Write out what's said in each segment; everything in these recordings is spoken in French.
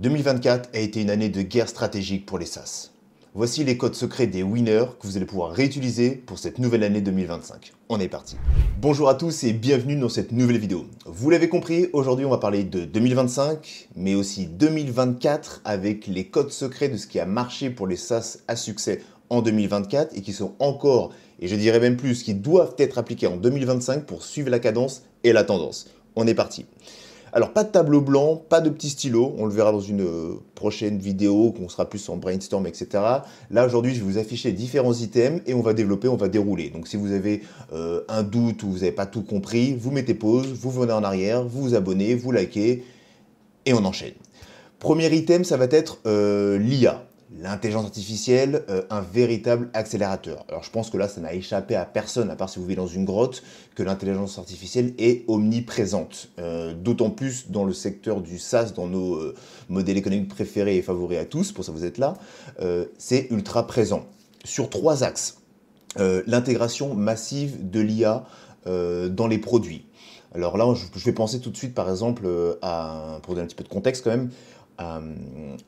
2024 a été une année de guerre stratégique pour les SaaS. Voici les codes secrets des winners que vous allez pouvoir réutiliser pour cette nouvelle année 2025. On est parti. Bonjour à tous et bienvenue dans cette nouvelle vidéo. Vous l'avez compris, aujourd'hui on va parler de 2025, mais aussi 2024 avec les codes secrets de ce qui a marché pour les SaaS à succès en 2024 et qui sont encore, et je dirais même plus, qui doivent être appliqués en 2025 pour suivre la cadence et la tendance. On est parti. Alors, pas de tableau blanc, pas de petits stylos, on le verra dans une prochaine vidéo, qu'on sera plus en brainstorm, etc. Là, aujourd'hui, je vais vous afficher différents items et on va développer, on va dérouler. Donc, si vous avez un doute ou vous n'avez pas tout compris, vous mettez pause, vous venez en arrière, vous vous abonnez, vous likez et on enchaîne. Premier item, ça va être l'IA. L'intelligence artificielle, un véritable accélérateur. Alors je pense que là, ça n'a échappé à personne, à part si vous vivez dans une grotte, que l'intelligence artificielle est omniprésente. D'autant plus dans le secteur du SaaS, dans nos modèles économiques préférés et favoris à tous, pour ça vous êtes là, c'est ultra présent. Sur trois axes, l'intégration massive de l'IA dans les produits. Alors là, je vais penser tout de suite, par exemple, pour donner un petit peu de contexte quand même, à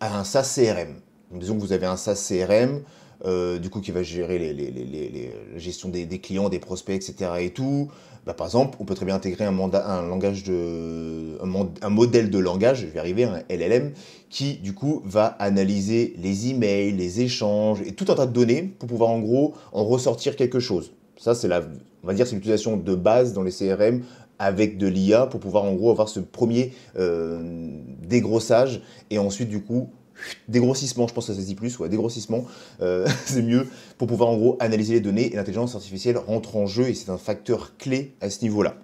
un SaaS CRM. Donc, disons que vous avez un SaaS CRM, du coup qui va gérer la gestion des clients, des prospects, etc. et tout. Bah, par exemple, on peut très bien intégrer un modèle de langage, je vais arriver, un LLM, qui du coup va analyser les emails, les échanges et tout un tas de données pour pouvoir en gros en ressortir quelque chose. Ça, c'est on va dire, c'est l'utilisation de base dans les CRM avec de l'IA pour pouvoir en gros avoir ce premier dégrossage et ensuite du coup dégrossissement, je pense que ça se dit plus, ouais, dégrossissement, c'est mieux, pour pouvoir en gros analyser les données et l'intelligence artificielle rentre en jeu et c'est un facteur clé à ce niveau-là.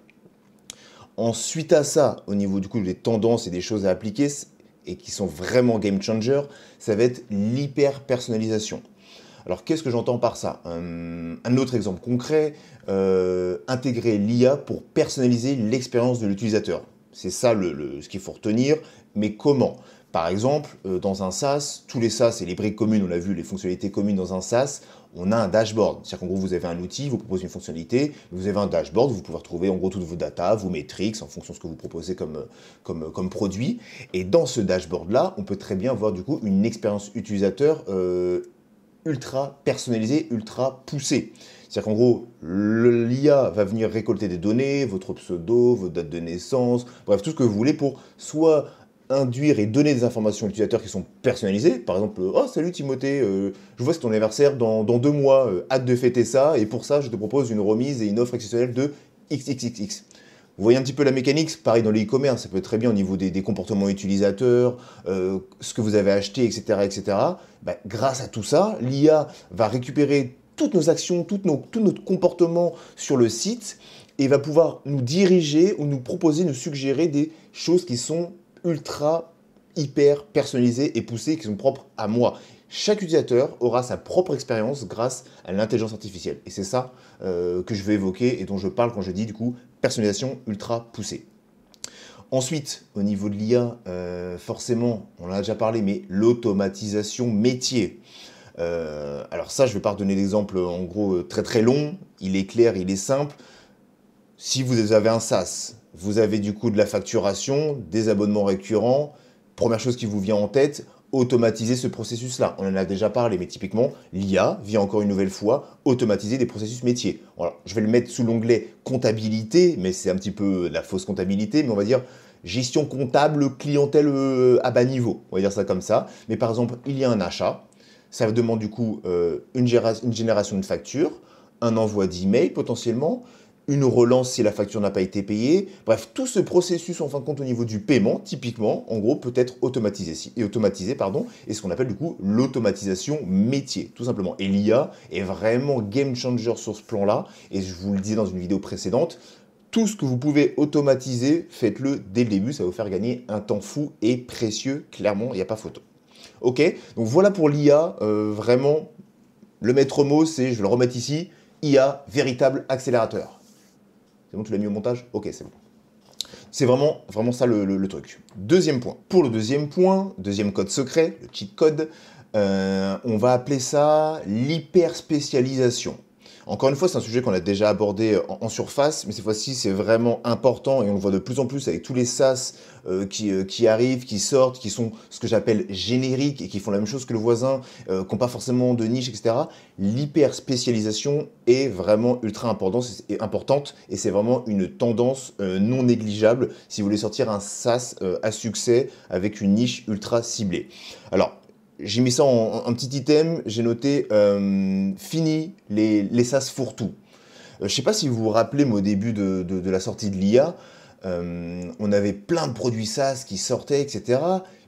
Ensuite à ça, au niveau du coup des tendances et des choses à appliquer et qui sont vraiment game changer, ça va être l'hyper-personnalisation. Alors qu'est-ce que j'entends par ça? Un autre exemple concret, intégrer l'IA pour personnaliser l'expérience de l'utilisateur. C'est ça ce qu'il faut retenir, mais comment? Par exemple, dans un SaaS, tous les SaaS et les briques communes, on l'a vu, les fonctionnalités communes dans un SaaS, on a un dashboard. C'est-à-dire qu'en gros, vous avez un outil, vous proposez une fonctionnalité, vous avez un dashboard, vous pouvez retrouver en gros toutes vos data, vos metrics, en fonction de ce que vous proposez comme produit. Et dans ce dashboard-là, on peut très bien voir du coup une expérience utilisateur ultra personnalisée, ultra poussée. C'est-à-dire qu'en gros, l'IA va venir récolter des données, votre pseudo, votre date de naissance, bref, tout ce que vous voulez pour soit induire et donner des informations aux utilisateurs qui sont personnalisées. Par exemple, oh salut Timothée, je vois c'est ton anniversaire dans 2 mois, hâte de fêter ça, et pour ça je te propose une remise et une offre exceptionnelle de XXXX. Vous voyez un petit peu la mécanique, pareil dans le e-commerce, ça peut être très bien au niveau des comportements utilisateurs, ce que vous avez acheté, etc. etc. Bah, grâce à tout ça, l'IA va récupérer toutes nos actions, tout notre comportement sur le site et va pouvoir nous diriger ou nous proposer, nous suggérer des choses qui sont ultra, hyper personnalisées et poussées, qui sont propres à moi. Chaque utilisateur aura sa propre expérience grâce à l'intelligence artificielle. Et c'est ça que je vais évoquer et dont je parle quand je dis du coup personnalisation ultra poussée. Ensuite, au niveau de l'IA, forcément, on en a déjà parlé, mais l'automatisation métier. Alors ça, je ne vais pas redonner d'exemple en gros très très long, il est clair, il est simple. Si vous avez un SaaS, vous avez du coup de la facturation, des abonnements récurrents, première chose qui vous vient en tête, automatiser ce processus-là. On en a déjà parlé, mais typiquement, l'IA vient encore une nouvelle fois automatiser des processus métiers. Voilà, je vais le mettre sous l'onglet comptabilité, mais c'est un petit peu la fausse comptabilité, mais on va dire gestion comptable, clientèle à bas niveau. On va dire ça comme ça. Mais par exemple, il y a un achat, ça demande du coup une génération de facture, un envoi d'email potentiellement, une relance si la facture n'a pas été payée. Bref, tout ce processus, en fin de compte, au niveau du paiement, typiquement, en gros, peut être automatisé, et ce qu'on appelle du coup l'automatisation métier, tout simplement. Et l'IA est vraiment game changer sur ce plan-là, et je vous le disais dans une vidéo précédente, tout ce que vous pouvez automatiser, faites-le dès le début, ça va vous faire gagner un temps fou et précieux, clairement, il n'y a pas photo. Ok, donc voilà pour l'IA, vraiment, le maître mot, c'est, je vais le remettre ici, IA, véritable accélérateur. C'est bon, tu l'as mis au montage? Ok, c'est bon. C'est vraiment ça le truc. Deuxième point. Pour le deuxième point, deuxième code secret, le cheat code, on va appeler ça l'hyperspécialisation. Encore une fois, c'est un sujet qu'on a déjà abordé en surface, mais cette fois-ci, c'est vraiment important et on le voit de plus en plus avec tous les SaaS qui arrivent, qui sortent, qui sont ce que j'appelle génériques et qui font la même chose que le voisin, qui n'ont pas forcément de niche, etc. L'hyper spécialisation est vraiment ultra importante et c'est vraiment une tendance non négligeable si vous voulez sortir un SaaS à succès avec une niche ultra ciblée. Alors, j'ai mis ça en un petit item, j'ai noté fini les SaaS fourre-tout. Je ne sais pas si vous vous rappelez, mais au début de la sortie de l'IA, on avait plein de produits SaaS qui sortaient, etc.,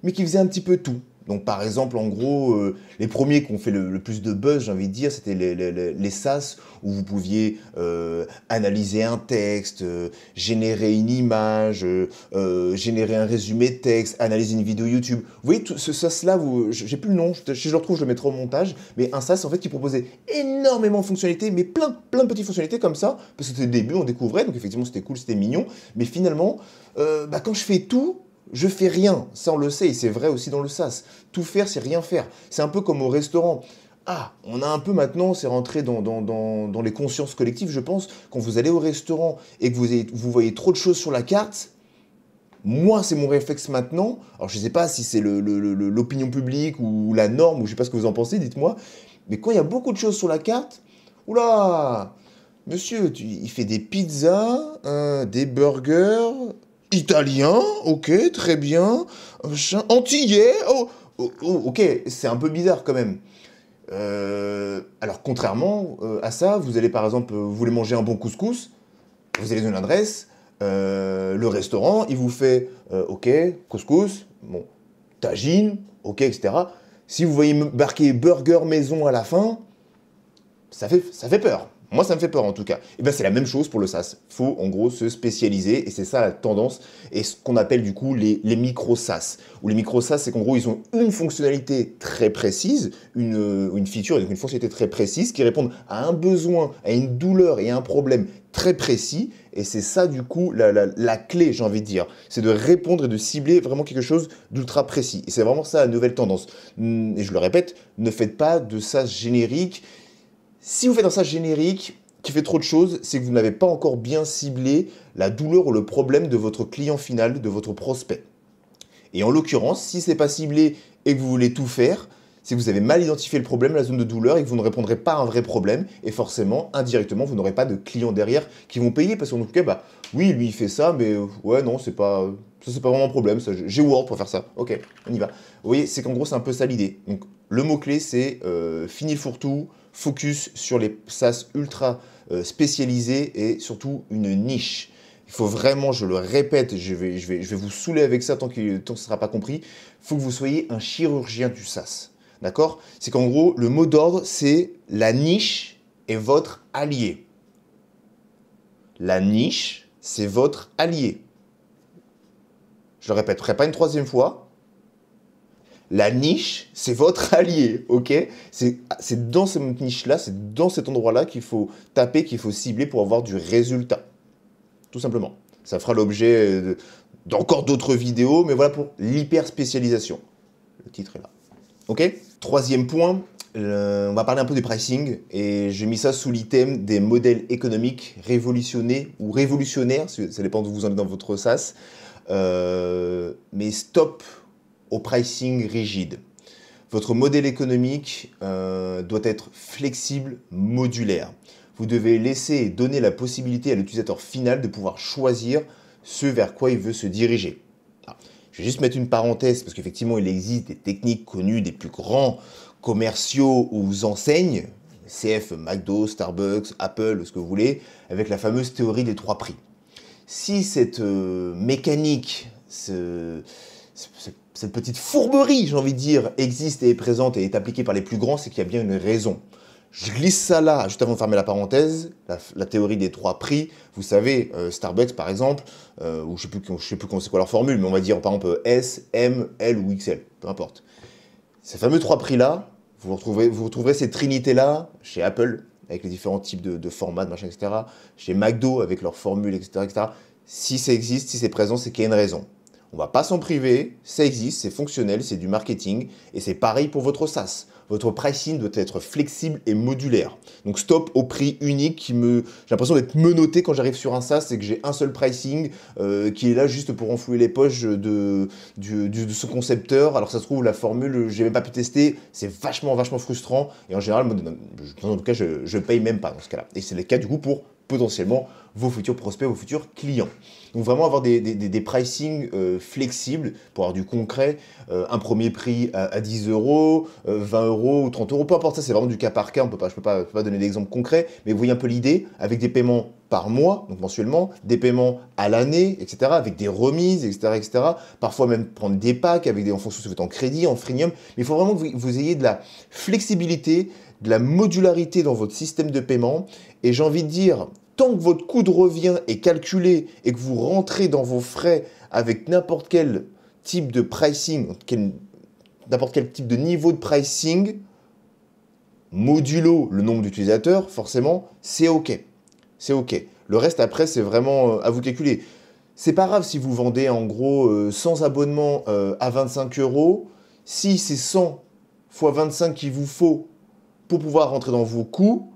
mais qui faisaient un petit peu tout. Donc par exemple, en gros, les premiers qui ont fait le plus de buzz, j'ai envie de dire, c'était les SaaS où vous pouviez analyser un texte, générer une image, générer un résumé de texte, analyser une vidéo YouTube. Vous voyez, tout ce SaaS-là, j'ai plus le nom, si je le retrouve, je le mettrai au montage, mais un SaaS en fait qui proposait énormément de fonctionnalités, mais plein de petites fonctionnalités comme ça, parce que c'était le début, on découvrait, donc effectivement c'était cool, c'était mignon, mais finalement, quand je fais tout, je fais rien, ça on le sait, et c'est vrai aussi dans le SaaS. Tout faire, c'est rien faire. C'est un peu comme au restaurant. Ah, on a un peu maintenant, c'est rentré dans les consciences collectives, je pense, quand vous allez au restaurant et que vous voyez trop de choses sur la carte, moi, c'est mon réflexe maintenant. Alors, je ne sais pas si c'est l'opinion publique ou la norme, ou je ne sais pas ce que vous en pensez, dites-moi. Mais quand il y a beaucoup de choses sur la carte, oula, monsieur, il fait des pizzas, des burgers, italiens, ok, très bien, antillais, ok, c'est un peu bizarre quand même. Alors, contrairement à ça, vous allez par exemple, vous voulez manger un bon couscous, vous allez donner l'adresse, le restaurant, il vous fait, ok, couscous, bon, tagine, ok, etc. Si vous voyez marquer burger maison à la fin, ça fait peur. Moi, ça me fait peur en tout cas. Et bien, c'est la même chose pour le SaaS. Il faut en gros se spécialiser et c'est ça la tendance et ce qu'on appelle du coup les micro-SaaS. Ou les micro-SaaS, c'est qu'en gros, ils ont une fonctionnalité très précise, une feature, donc une fonctionnalité très précise qui répond à un besoin, à une douleur et à un problème très précis. Et c'est ça du coup la clé, j'ai envie de dire. C'est de répondre et de cibler vraiment quelque chose d'ultra précis. Et c'est vraiment ça la nouvelle tendance. Et je le répète, ne faites pas de SaaS générique. Si vous faites un SaaS générique qui fait trop de choses, c'est que vous n'avez pas encore bien ciblé la douleur ou le problème de votre client final, de votre prospect. Et en l'occurrence, si ce n'est pas ciblé et que vous voulez tout faire, c'est que vous avez mal identifié le problème, la zone de douleur, et que vous ne répondrez pas à un vrai problème. Et forcément, indirectement, vous n'aurez pas de clients derrière qui vont payer. Parce qu'en tout cas, bah, oui, lui, il fait ça, mais ouais, non, c'est pas vraiment un problème. J'ai Word pour faire ça. Ok, on y va. Vous voyez, c'est qu'en gros, c'est un peu ça l'idée. Donc, le mot-clé, c'est fini le fourre-tout, focus sur les SaaS ultra spécialisés et surtout une niche. Il faut vraiment, je le répète, je vais vous saouler avec ça tant que ce ne sera pas compris, il faut que vous soyez un chirurgien du SaaS. D'accord? C'est qu'en gros, le mot d'ordre, c'est la niche est votre allié. La niche, c'est votre allié. Je le répéterai pas une troisième fois. La niche, c'est votre allié, ok? C'est dans cette niche-là, c'est dans cet endroit-là qu'il faut taper, qu'il faut cibler pour avoir du résultat. Tout simplement. Ça fera l'objet d'encore d'autres vidéos, mais voilà pour l'hyper spécialisation. Le titre est là. Ok? Troisième point, on va parler un peu du pricing et j'ai mis ça sous l'item des modèles économiques révolutionnés ou révolutionnaires, ça dépend d'où vous en êtes dans votre SaaS, mais stop au pricing rigide. Votre modèle économique doit être flexible, modulaire. Vous devez laisser et donner la possibilité à l'utilisateur final de pouvoir choisir ce vers quoi il veut se diriger. Alors, je vais juste mettre une parenthèse parce qu'effectivement, il existe des techniques connues des plus grands commerciaux ou enseignes, CF, McDo, Starbucks, Apple, ce que vous voulez, avec la fameuse théorie des 3 prix. Si cette mécanique, cette petite fourberie, j'ai envie de dire, existe et est présente et est appliquée par les plus grands, c'est qu'il y a bien une raison. Je glisse ça là, juste avant de fermer la parenthèse, la théorie des 3 prix. Vous savez, Starbucks par exemple, ou je ne sais plus c'est quoi leur formule, mais on va dire par exemple S, M, L ou XL, peu importe. Ces fameux 3 prix-là, vous retrouverez ces trinités-là chez Apple, avec les différents types de formats, de machin, etc. Chez McDo, avec leurs formules, etc., etc. Si ça existe, si c'est présent, c'est qu'il y a une raison. On va pas s'en priver, ça existe, c'est fonctionnel, c'est du marketing, et c'est pareil pour votre SaaS. Votre pricing doit être flexible et modulaire. Donc stop au prix unique j'ai l'impression d'être menotté quand j'arrive sur un SaaS et que j'ai un seul pricing qui est là juste pour renflouer les poches de ce concepteur. Alors ça se trouve, la formule, j'ai même pas pu tester, c'est vachement frustrant. Et en général, moi, en tout cas, je paye même pas dans ce cas-là. Et c'est le cas du coup pour potentiellement vos futurs prospects, vos futurs clients. Donc vraiment avoir des pricing flexibles pour avoir du concret, un premier prix à 10 euros, 20 euros ou 30 euros, peu importe, ça c'est vraiment du cas par cas, je peux pas donner d'exemple concret, mais vous voyez un peu l'idée, avec des paiements par mois, donc mensuellement, des paiements à l'année, etc., avec des remises, etc. Parfois même prendre des packs en fonction de ce que vous faites en crédit, en freemium, mais il faut vraiment que vous ayez de la flexibilité, de la modularité dans votre système de paiement, et j'ai envie de dire, tant que votre coût de revient est calculé et que vous rentrez dans vos frais avec n'importe quel type de pricing, n'importe quel type de niveau de pricing, modulo le nombre d'utilisateurs, forcément, c'est OK. C'est OK. Le reste, après, c'est vraiment à vous calculer. C'est pas grave si vous vendez en gros 100 abonnements à 25 euros. Si c'est 100 fois 25 qu'il vous faut pour pouvoir rentrer dans vos coûts,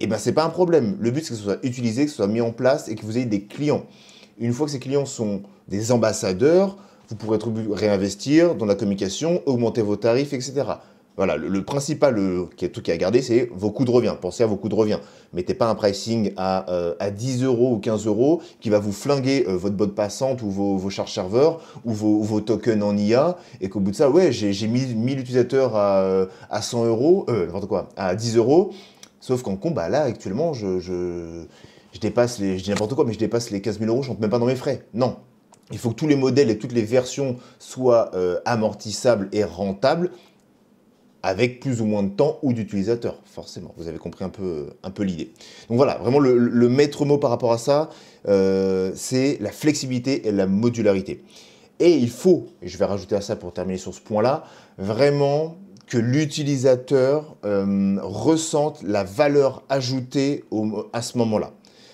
eh ben, c'est pas un problème. Le but, c'est que ce soit utilisé, que ce soit mis en place et que vous ayez des clients. Une fois que ces clients sont des ambassadeurs, vous pourrez réinvestir dans la communication, augmenter vos tarifs, etc. Voilà, le principal truc à garder, c'est vos coûts de revient. Pensez à vos coûts de revient. Mettez pas un pricing à 10 euros ou 15 euros qui va vous flinguer votre bande passante ou vos charges serveurs ou vos tokens en IA et qu'au bout de ça, ouais, j'ai 1000 utilisateurs à 100 euros, n'importe quoi, à 10 euros. Sauf qu'en compte, bah là, actuellement, je dépasse je dis n'importe quoi, mais je dépasse les 15 000 euros, je rentre même pas dans mes frais. Non. Il faut que tous les modèles et toutes les versions soient amortissables et rentables avec plus ou moins de temps ou d'utilisateurs, forcément. Vous avez compris un peu l'idée. Donc voilà, vraiment le maître mot par rapport à ça, c'est la flexibilité et la modularité. Et il faut, et je vais rajouter à ça pour terminer sur ce point-là, vraiment que l'utilisateur ressente la valeur ajoutée à ce moment-là.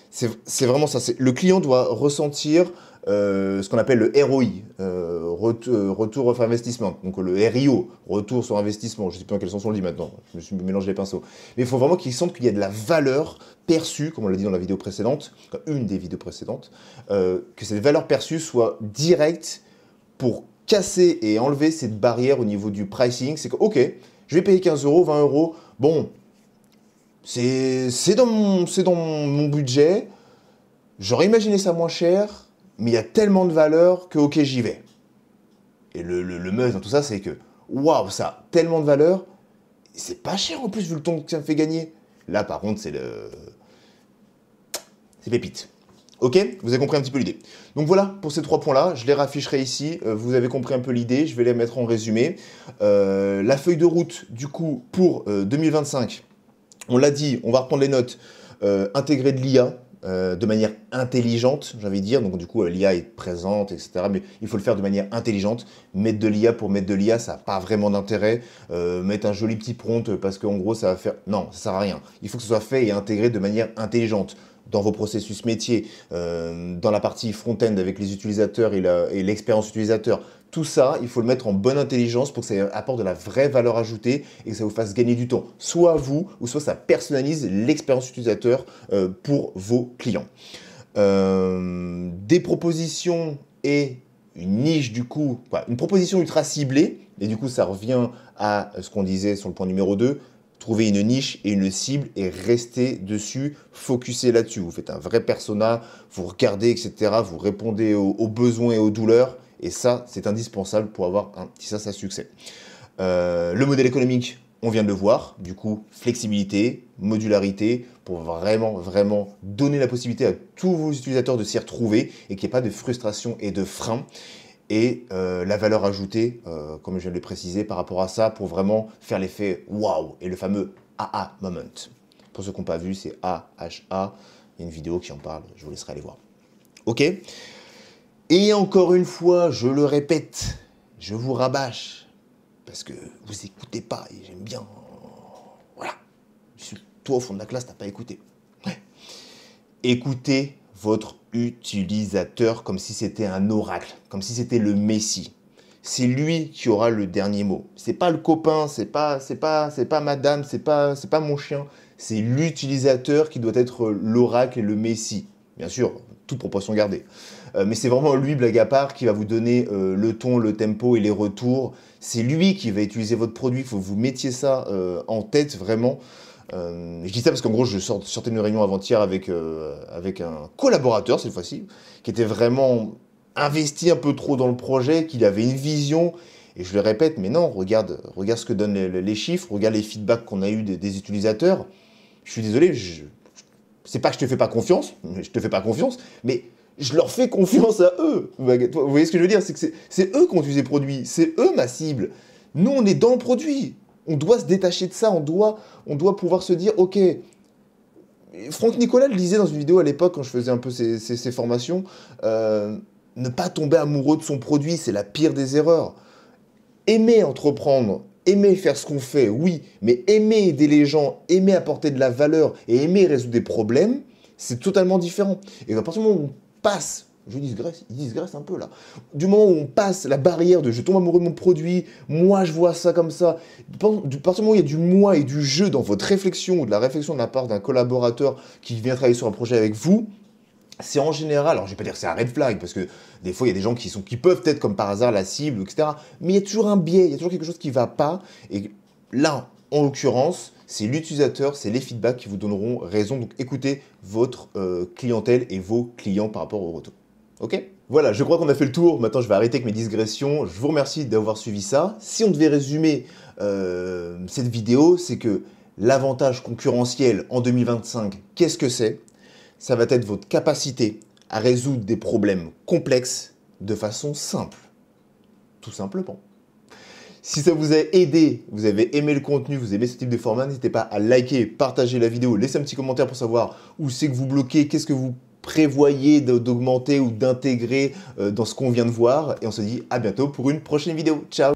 C'est vraiment ça. Le client doit ressentir ce qu'on appelle le ROI, retour of investment, donc le RIO, retour sur investissement. Je ne sais plus dans quel sens on le dit maintenant, je me suis mélangé les pinceaux. Mais il faut vraiment qu'il sente qu'il y a de la valeur perçue, comme on l'a dit dans la vidéo précédente, une des vidéos précédentes, que cette valeur perçue soit directe pour casser et enlever cette barrière au niveau du pricing. C'est que, ok, je vais payer 15 euros, 20 euros, bon, c'est dans mon budget, j'aurais imaginé ça moins cher, mais il y a tellement de valeur que, ok, j'y vais. Et le must dans tout ça, c'est que, waouh, ça a tellement de valeur, c'est pas cher en plus vu le temps que ça me fait gagner. Là, par contre, c'est pépite. Ok, vous avez compris un petit peu l'idée. Donc voilà, pour ces 3 points-là, je les rafficherai ici. Vous avez compris un peu l'idée, je vais les mettre en résumé. La feuille de route, du coup, pour 2025, on l'a dit, on va reprendre les notes. Intégrer de l'IA de manière intelligente, j'ai envie de dire. Donc du coup, l'IA est présente, etc. Mais il faut le faire de manière intelligente. Mettre de l'IA pour mettre de l'IA, ça n'a pas vraiment d'intérêt. Mettre un joli petit prompt parce qu'en gros, ça va faire... Non, ça sert à rien. Il faut que ce soit fait et intégré de manière intelligente dans vos processus métiers, dans la partie front-end avec les utilisateurs et l'expérience utilisateur. Tout ça, il faut le mettre en bonne intelligence pour que ça apporte de la vraie valeur ajoutée et que ça vous fasse gagner du temps, soit à vous, ou soit ça personnalise l'expérience utilisateur pour vos clients. Des propositions et une niche du coup, une proposition ultra ciblée, et du coup ça revient à ce qu'on disait sur le point numéro 2, trouver une niche et une cible et rester dessus, focuser là-dessus. Vous faites un vrai persona, vous regardez, etc. Vous répondez aux besoins et aux douleurs. Et ça, c'est indispensable pour avoir un petit SaaS à succès. Le modèle économique, on vient de le voir. Du coup, flexibilité, modularité, pour vraiment donner la possibilité à tous vos utilisateurs de s'y retrouver et qu'il n'y ait pas de frustration et de frein. Et la valeur ajoutée, comme je viens de le préciser, par rapport à ça, pour vraiment faire l'effet waouh et le fameux AA moment. Pour ceux qui n'ont pas vu, c'est AHA. Il y a une vidéo qui en parle, je vous laisserai aller voir. Ok ? Et encore une fois, je le répète, je vous rabâche, parce que vous n'écoutez pas, et j'aime bien... Voilà. Toi, au fond de la classe, t'as pas écouté. Ouais. Écoutez votre utilisateur comme si c'était un oracle, comme si c'était le messie. C'est lui qui aura le dernier mot. C'est pas le copain, c'est pas madame, c'est pas mon chien. C'est l'utilisateur qui doit être l'oracle et le messie. Bien sûr, toute proportion gardée. Mais c'est vraiment lui, blague à part, qui va vous donner le ton, le tempo et les retours. C'est lui qui va utiliser votre produit. Il faut que vous mettiez ça en tête, vraiment. Je dis ça parce qu'en gros, je sortais d'une réunion avant-hier avec un collaborateur, cette fois-ci, qui était vraiment investi un peu trop dans le projet, qu'il avait une vision. Et je le répète, mais non, regarde ce que donnent les chiffres, regarde les feedbacks qu'on a eu des utilisateurs. Je suis désolé, c'est pas que je te fais pas confiance, mais je leur fais confiance à eux. Vous voyez ce que je veux dire? C'est que c'est eux qui ont utilisé le produit, c'est eux ma cible. Nous, on est dans le produit. On doit se détacher de ça, on doit pouvoir se dire, ok, Franck Nicolas le disait dans une vidéo à l'époque, quand je faisais un peu ces formations, ne pas tomber amoureux de son produit, c'est la pire des erreurs. Aimer entreprendre, aimer faire ce qu'on fait, oui, mais aimer aider les gens, aimer apporter de la valeur et aimer résoudre des problèmes, c'est totalement différent. Et à partir du moment où on passe, je digresse un peu là, du moment où on passe la barrière de je tombe amoureux de mon produit, moi je vois ça comme ça, à partir du moment où il y a du moi et du je dans votre réflexion ou de la réflexion de la part d'un collaborateur qui vient travailler sur un projet avec vous, c'est en général, alors je vais pas dire que c'est un red flag, parce que des fois il y a des gens qui peuvent être comme par hasard la cible, etc. Mais il y a toujours un biais, il y a toujours quelque chose qui va pas. Et là, en l'occurrence, c'est l'utilisateur, c'est les feedbacks qui vous donneront raison. Donc écoutez votre clientèle et vos clients par rapport au retour. Ok? Voilà, je crois qu'on a fait le tour. Maintenant, je vais arrêter avec mes digressions. Je vous remercie d'avoir suivi ça. Si on devait résumer cette vidéo, c'est que l'avantage concurrentiel en 2025, qu'est-ce que c'est? Ça va être votre capacité à résoudre des problèmes complexes de façon simple. Tout simplement. Si ça vous a aidé, vous avez aimé le contenu, vous aimez ce type de format, n'hésitez pas à liker, partager la vidéo, laisser un petit commentaire pour savoir où c'est que vous bloquez, qu'est-ce que vous prévoyez d'augmenter ou d'intégrer dans ce qu'on vient de voir. Et on se dit à bientôt pour une prochaine vidéo. Ciao!